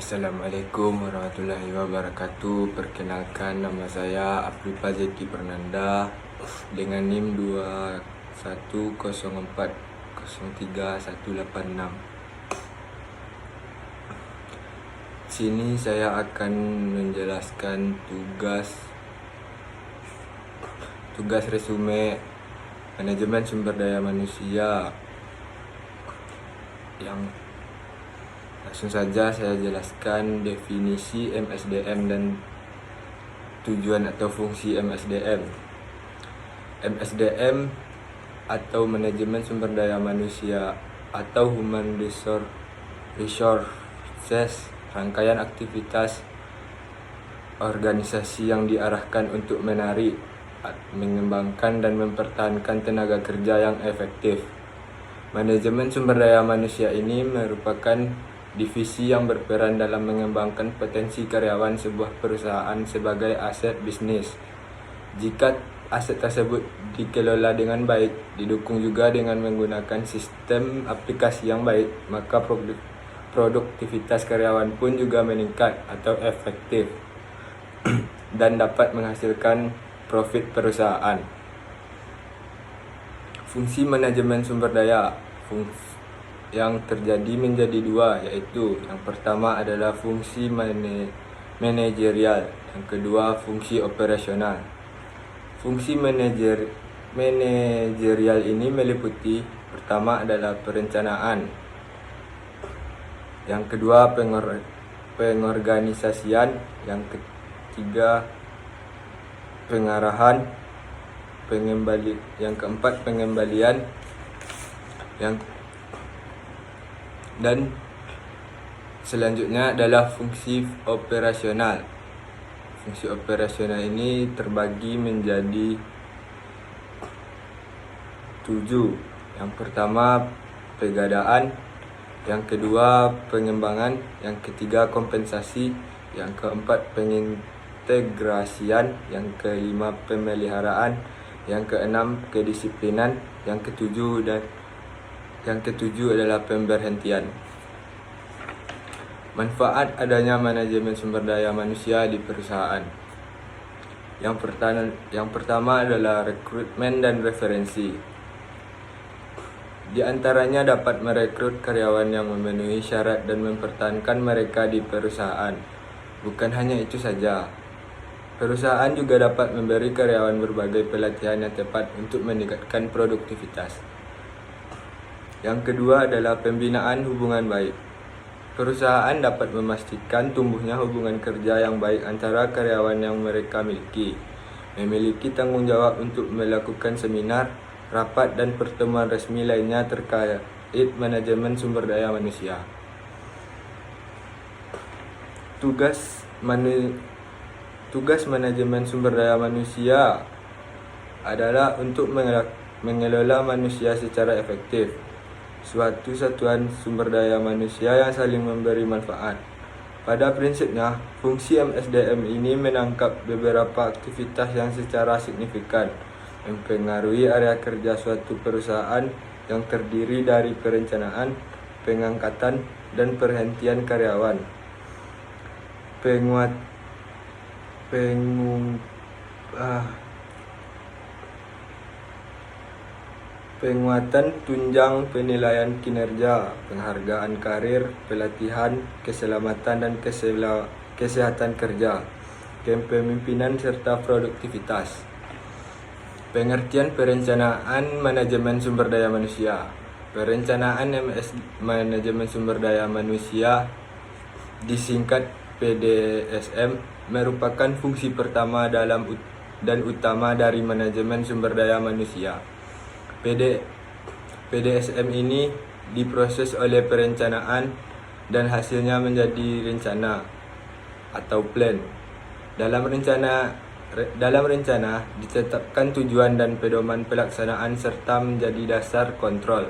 Assalamualaikum warahmatullahi wabarakatuh. Perkenalkan, nama saya Apripa Zeki Pernanda dengan NIM 2104038186. Sini saya akan menjelaskan tugas resume manajemen sumber daya manusia. Yang langsung saja saya jelaskan definisi MSDM dan tujuan atau fungsi MSDM. MSDM atau manajemen sumber daya manusia atau Human Resources, rangkaian aktivitas organisasi yang diarahkan untuk menarik, mengembangkan dan mempertahankan tenaga kerja yang efektif. Manajemen sumber daya manusia ini merupakan divisi yang berperan dalam mengembangkan potensi karyawan sebuah perusahaan sebagai aset bisnis. Jika aset tersebut dikelola dengan baik, didukung juga dengan menggunakan sistem aplikasi yang baik, maka produktivitas karyawan pun juga meningkat atau efektif dan dapat menghasilkan profit perusahaan. Fungsi manajemen sumber daya yang terjadi menjadi dua, yaitu yang pertama adalah fungsi manajerial, yang kedua fungsi operasional. Fungsi manajerial ini meliputi pertama adalah perencanaan, yang kedua pengorganisasian, yang ketiga pengarahan, yang keempat pengembalian, dan selanjutnya adalah fungsi operasional. Fungsi operasional ini terbagi menjadi 7. Yang pertama pengadaan, yang kedua pengembangan, yang ketiga kompensasi, yang keempat pengintegrasian, yang kelima pemeliharaan, yang keenam kedisiplinan, yang ketujuh adalah pemberhentian. Manfaat adanya manajemen sumber daya manusia di perusahaan. Yang pertama adalah rekrutmen dan referensi. Di antaranya dapat merekrut karyawan yang memenuhi syarat dan mempertahankan mereka di perusahaan. Bukan hanya itu saja, perusahaan juga dapat memberi karyawan berbagai pelatihan yang tepat untuk meningkatkan produktivitas. Yang kedua adalah pembinaan hubungan baik. Perusahaan dapat memastikan tumbuhnya hubungan kerja yang baik antara karyawan yang mereka miliki. Memiliki tanggung jawab untuk melakukan seminar, rapat, dan pertemuan resmi lainnya terkait manajemen sumber daya manusia. Tugas manajemen sumber daya manusia adalah untuk mengelola manusia secara efektif, suatu satuan sumber daya manusia yang saling memberi manfaat. Pada prinsipnya, fungsi MSDM ini menangkap beberapa aktivitas yang secara signifikan mempengaruhi area kerja suatu perusahaan, yang terdiri dari perencanaan, pengangkatan, dan perhentian karyawan, penguatan tunjang penilaian kinerja, penghargaan karir, pelatihan, keselamatan dan kesehatan kerja, kepemimpinan serta produktivitas. Pengertian perencanaan manajemen sumber daya manusia. Perencanaan manajemen sumber daya manusia, disingkat PDSM, merupakan fungsi pertama dan utama dari manajemen sumber daya manusia. PDSM ini diproses oleh perencanaan dan hasilnya menjadi rencana atau plan. Dalam rencana ditetapkan tujuan dan pedoman pelaksanaan serta menjadi dasar kontrol.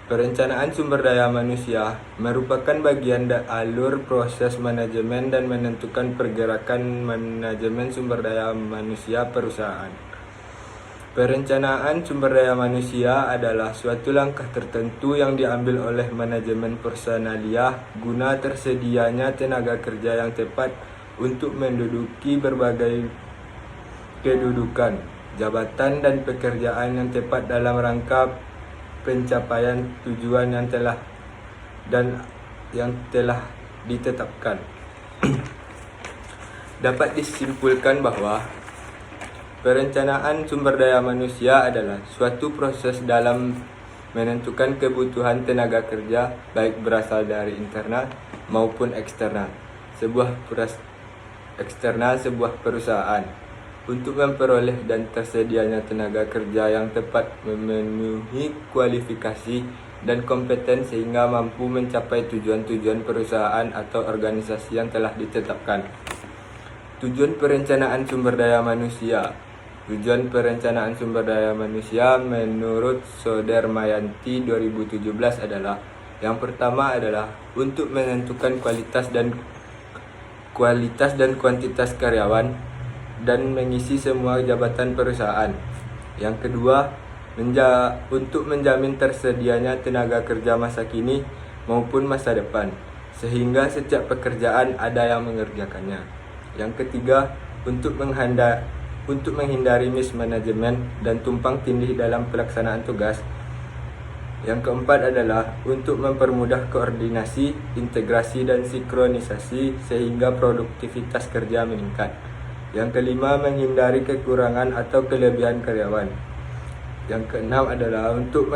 Perencanaan sumber daya manusia merupakan bagian alur proses manajemen dan menentukan pergerakan manajemen sumber daya manusia perusahaan. Perencanaan sumber daya manusia adalah suatu langkah tertentu yang diambil oleh manajemen personalia guna tersedianya tenaga kerja yang tepat untuk menduduki berbagai kedudukan, jabatan dan pekerjaan yang tepat dalam rangka pencapaian tujuan yang telah ditetapkan. Dapat disimpulkan bahwa perencanaan sumber daya manusia adalah suatu proses dalam menentukan kebutuhan tenaga kerja baik berasal dari internal maupun eksternal sebuah perusahaan untuk memperoleh dan tersedianya tenaga kerja yang tepat memenuhi kualifikasi dan kompeten sehingga mampu mencapai tujuan-tujuan perusahaan atau organisasi yang telah ditetapkan. Tujuan perencanaan sumber daya manusia. Tujuan perencanaan sumber daya manusia menurut Sodermayanti 2017 adalah yang pertama adalah untuk menentukan kualitas dan kuantitas karyawan dan mengisi semua jabatan perusahaan. Yang kedua, untuk menjamin tersedianya tenaga kerja masa kini maupun masa depan sehingga setiap pekerjaan ada yang mengerjakannya. Yang ketiga, untuk menghindari mismanagement dan tumpang tindih dalam pelaksanaan tugas. Yang keempat adalah untuk mempermudah koordinasi, integrasi dan sinkronisasi sehingga produktivitas kerja meningkat. Yang kelima, menghindari kekurangan atau kelebihan karyawan. Yang keenam adalah untuk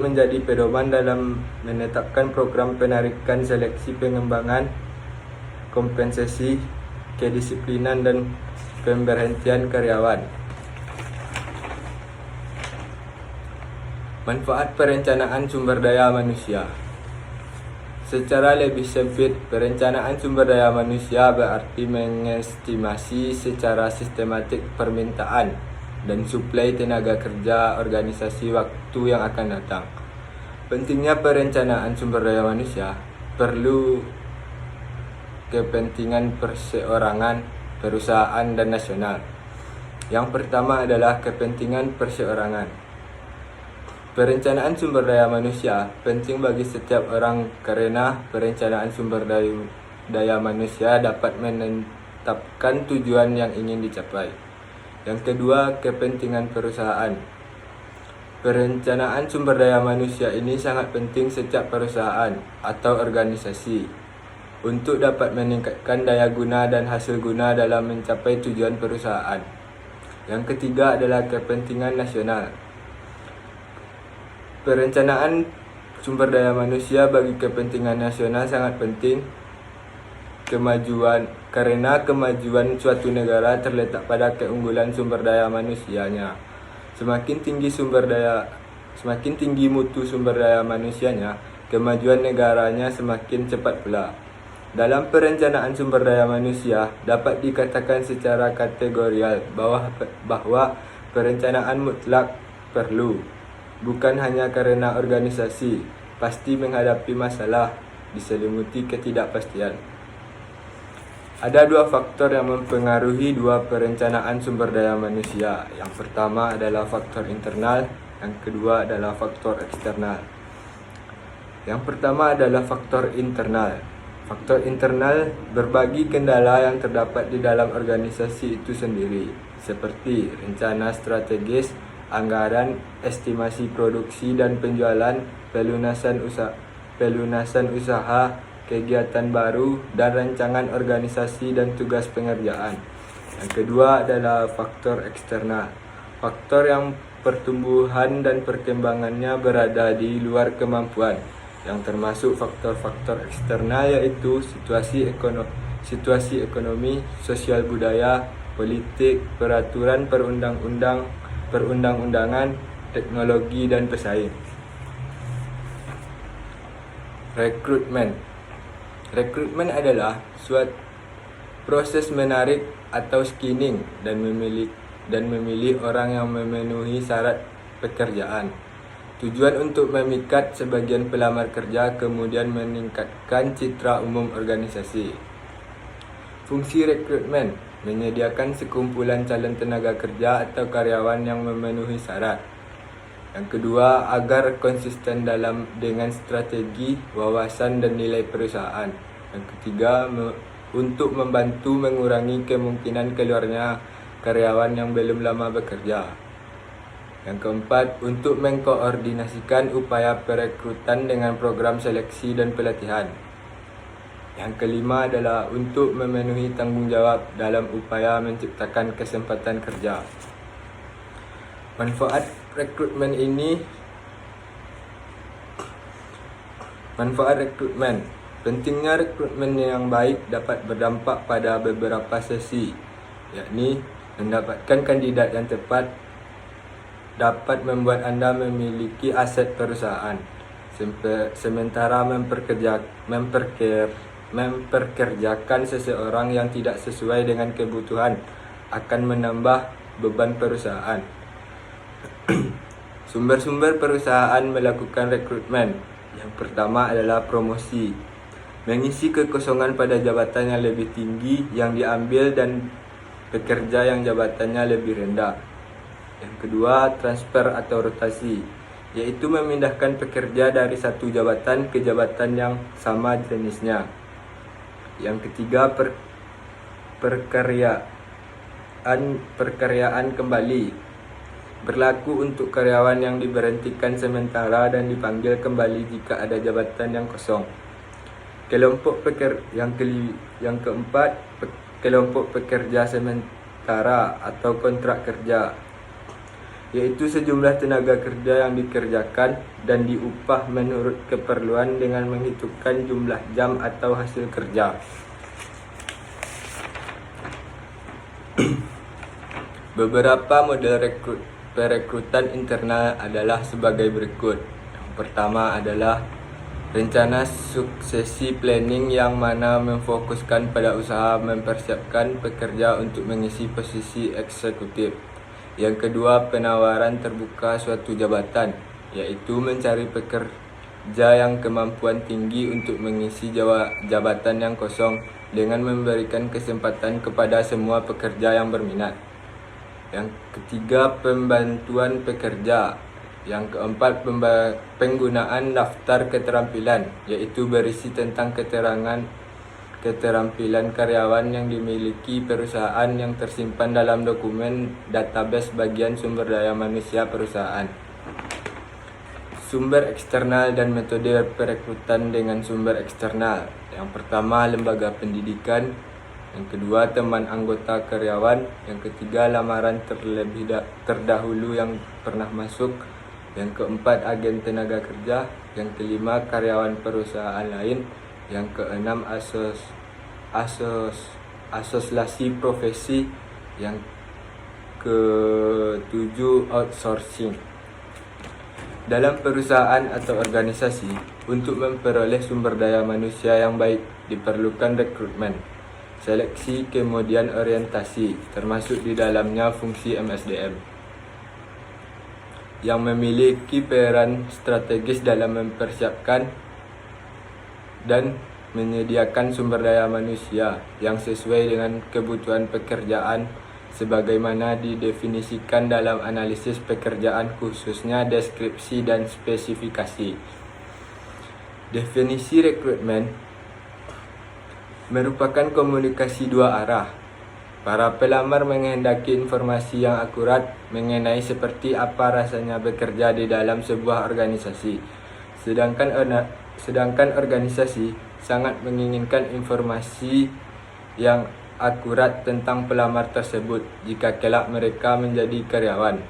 menjadi pedoman dalam menetapkan program penarikan, seleksi, pengembangan, kompensasi, kedisiplinan dan pemberhentian karyawan. Manfaat perencanaan sumber daya manusia. Secara lebih sempit, perencanaan sumber daya manusia berarti mengestimasi secara sistematik permintaan dan suplai tenaga kerja organisasi waktu yang akan datang. Pentingnya perencanaan sumber daya manusia perlu kepentingan perseorangan, perusahaan dan nasional. Yang pertama adalah kepentingan perseorangan. Perencanaan sumber daya manusia penting bagi setiap orang karena perencanaan sumber daya manusia dapat menetapkan tujuan yang ingin dicapai. Yang kedua, kepentingan perusahaan. Perencanaan sumber daya manusia ini sangat penting setiap perusahaan atau organisasi untuk dapat meningkatkan daya guna dan hasil guna dalam mencapai tujuan perusahaan. Yang ketiga adalah kepentingan nasional. Perencanaan sumber daya manusia bagi kepentingan nasional sangat penting karena kemajuan suatu negara terletak pada keunggulan sumber daya manusianya. Semakin tinggi mutu sumber daya manusianya, kemajuan negaranya semakin cepat pula. Dalam perencanaan sumber daya manusia, dapat dikatakan secara kategorial bahwa perencanaan mutlak perlu, bukan hanya karena organisasi pasti menghadapi masalah diselimuti ketidakpastian. Ada dua faktor yang mempengaruhi perencanaan sumber daya manusia. Yang pertama adalah faktor internal, yang kedua adalah faktor eksternal. Yang pertama adalah faktor internal. Faktor internal berbagi kendala yang terdapat di dalam organisasi itu sendiri, seperti rencana strategis, anggaran, estimasi produksi dan penjualan, pelunasan usaha, kegiatan baru, dan rancangan organisasi dan tugas pengerjaan. Yang kedua adalah faktor eksternal. Faktor yang pertumbuhan dan perkembangannya berada di luar kemampuan, yang termasuk faktor-faktor eksternal yaitu situasi ekonomi, sosial budaya, politik, peraturan perundang-undangan, teknologi dan pesaing. Rekrutmen adalah suatu proses menarik atau screening dan memilih orang yang memenuhi syarat pekerjaan. Tujuan untuk memikat sebagian pelamar kerja kemudian meningkatkan citra umum organisasi. Fungsi rekrutmen menyediakan sekumpulan calon tenaga kerja atau karyawan yang memenuhi syarat. Yang kedua, agar konsisten dengan strategi, wawasan, dan nilai perusahaan. Yang ketiga, untuk membantu mengurangi kemungkinan keluarnya karyawan yang belum lama bekerja. Yang keempat, untuk mengkoordinasikan upaya perekrutan dengan program seleksi dan pelatihan. Yang kelima adalah untuk memenuhi tanggung jawab dalam upaya menciptakan kesempatan kerja. Manfaat rekrutmen. Pentingnya rekrutmen yang baik dapat berdampak pada beberapa sesi, yakni mendapatkan kandidat yang tepat dapat membuat Anda memiliki aset perusahaan, sementara memperkerjakan seseorang yang tidak sesuai dengan kebutuhan akan menambah beban perusahaan. Sumber-sumber perusahaan melakukan rekrutmen. Yang pertama adalah promosi, mengisi kekosongan pada jabatan yang lebih tinggi yang diambil dan pekerja yang jabatannya lebih rendah. Yang kedua, transfer atau rotasi, yaitu memindahkan pekerja dari satu jabatan ke jabatan yang sama jenisnya. Yang ketiga, perkaryaan kembali, berlaku untuk karyawan yang diberhentikan sementara dan dipanggil kembali jika ada jabatan yang kosong. Yang keempat, kelompok pekerja sementara atau kontrak kerja, yaitu sejumlah tenaga kerja yang dikerjakan dan diupah menurut keperluan dengan menghitungkan jumlah jam atau hasil kerja. Beberapa model perekrutan internal adalah sebagai berikut. Yang pertama adalah rencana suksesi planning, yang mana memfokuskan pada usaha mempersiapkan pekerja untuk mengisi posisi eksekutif. Yang kedua, penawaran terbuka suatu jabatan, yaitu mencari pekerja yang kemampuan tinggi untuk mengisi jabatan yang kosong dengan memberikan kesempatan kepada semua pekerja yang berminat. Yang ketiga, pembantuan pekerja. Yang keempat, penggunaan daftar keterampilan, yaitu berisi tentang keterampilan karyawan yang dimiliki perusahaan yang tersimpan dalam dokumen database bagian sumber daya manusia perusahaan. Sumber eksternal dan metode perekrutan dengan sumber eksternal. Yang pertama, lembaga pendidikan. Yang kedua, teman anggota karyawan. Yang ketiga, lamaran terdahulu yang pernah masuk. Yang keempat, agen tenaga kerja. Yang kelima, karyawan perusahaan lain. Yang keenam, asosiasi profesi. Yang ketujuh, outsourcing. Dalam perusahaan atau organisasi, untuk memperoleh sumber daya manusia yang baik diperlukan rekrutmen, seleksi, kemudian orientasi, termasuk di dalamnya fungsi MSDM, yang memiliki peran strategis dalam mempersiapkan dan menyediakan sumber daya manusia yang sesuai dengan kebutuhan pekerjaan sebagaimana didefinisikan dalam analisis pekerjaan, khususnya deskripsi dan spesifikasi. Definisi rekrutmen merupakan komunikasi dua arah. Para pelamar menghendaki informasi yang akurat mengenai seperti apa rasanya bekerja di dalam sebuah organisasi, sedangkan organisasi sangat menginginkan informasi yang akurat tentang pelamar tersebut jika kelak mereka menjadi karyawan.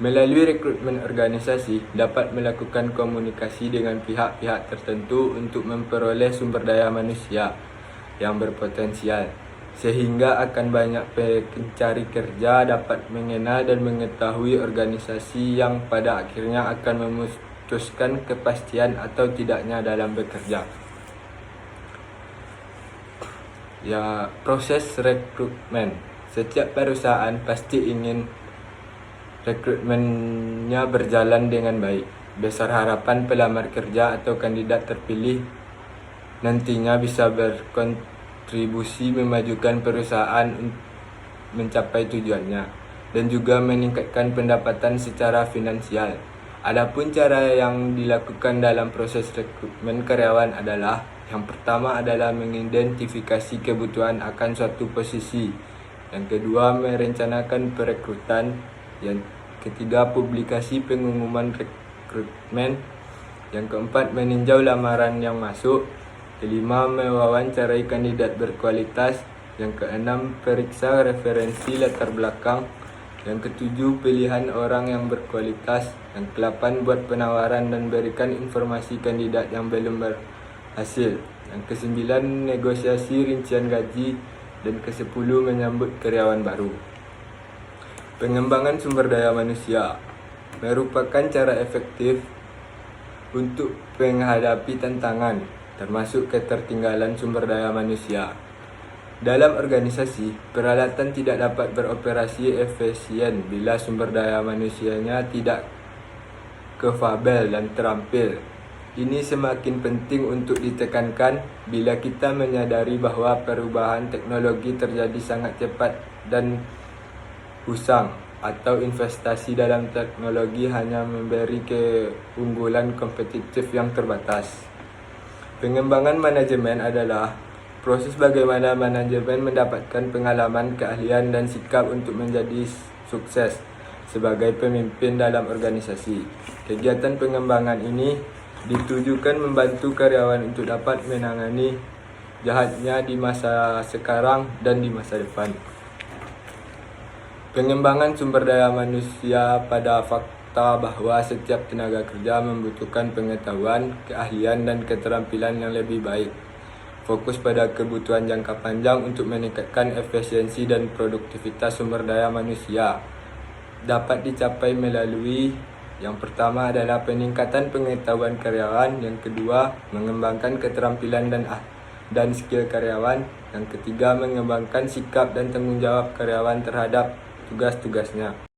Melalui rekrutmen, organisasi dapat melakukan komunikasi dengan pihak-pihak tertentu untuk memperoleh sumber daya manusia yang berpotensial, sehingga akan banyak pencari kerja dapat mengenal dan mengetahui organisasi yang pada akhirnya akan memutuskan kepastian atau tidaknya dalam bekerja. Proses rekrutmen. Setiap perusahaan pasti ingin rekrutmennya berjalan dengan baik. Besar harapan pelamar kerja atau kandidat terpilih nantinya bisa berkontribusi berkontribusi memajukan perusahaan mencapai tujuannya dan juga meningkatkan pendapatan secara finansial. Adapun cara yang dilakukan dalam proses rekrutmen karyawan adalah yang pertama adalah mengidentifikasi kebutuhan akan suatu posisi. Yang kedua, merencanakan perekrutan. Yang ketiga, publikasi pengumuman rekrutmen. Yang keempat, meninjau lamaran yang masuk. Kelima, mewawancarai kandidat berkualitas. Yang keenam, periksa referensi latar belakang. Yang ketujuh, pilihan orang yang berkualitas. Yang kedelapan, buat penawaran dan berikan informasi kandidat yang belum berhasil. Yang kesembilan, negosiasi rincian gaji. Dan kesepuluh, menyambut karyawan baru. Pengembangan sumber daya manusia merupakan cara efektif untuk menghadapi tantangan, termasuk ketertinggalan sumber daya manusia. Dalam organisasi, peralatan tidak dapat beroperasi efisien bila sumber daya manusianya tidak kefabel dan terampil. Ini semakin penting untuk ditekankan bila kita menyadari bahwa perubahan teknologi terjadi sangat cepat dan usang, atau investasi dalam teknologi hanya memberi keunggulan kompetitif yang terbatas. Pengembangan manajemen adalah proses bagaimana manajemen mendapatkan pengalaman, keahlian, dan sikap untuk menjadi sukses sebagai pemimpin dalam organisasi. Kegiatan pengembangan ini ditujukan membantu karyawan untuk dapat menangani jahatnya di masa sekarang dan di masa depan. Pengembangan sumber daya manusia pada fakta bahwa setiap tenaga kerja membutuhkan pengetahuan, keahlian, dan keterampilan yang lebih baik. Fokus pada kebutuhan jangka panjang untuk meningkatkan efisiensi dan produktivitas sumber daya manusia dapat dicapai melalui yang pertama adalah peningkatan pengetahuan karyawan, yang kedua mengembangkan keterampilan dan skill karyawan, yang ketiga mengembangkan sikap dan tanggung jawab karyawan terhadap tugas-tugasnya.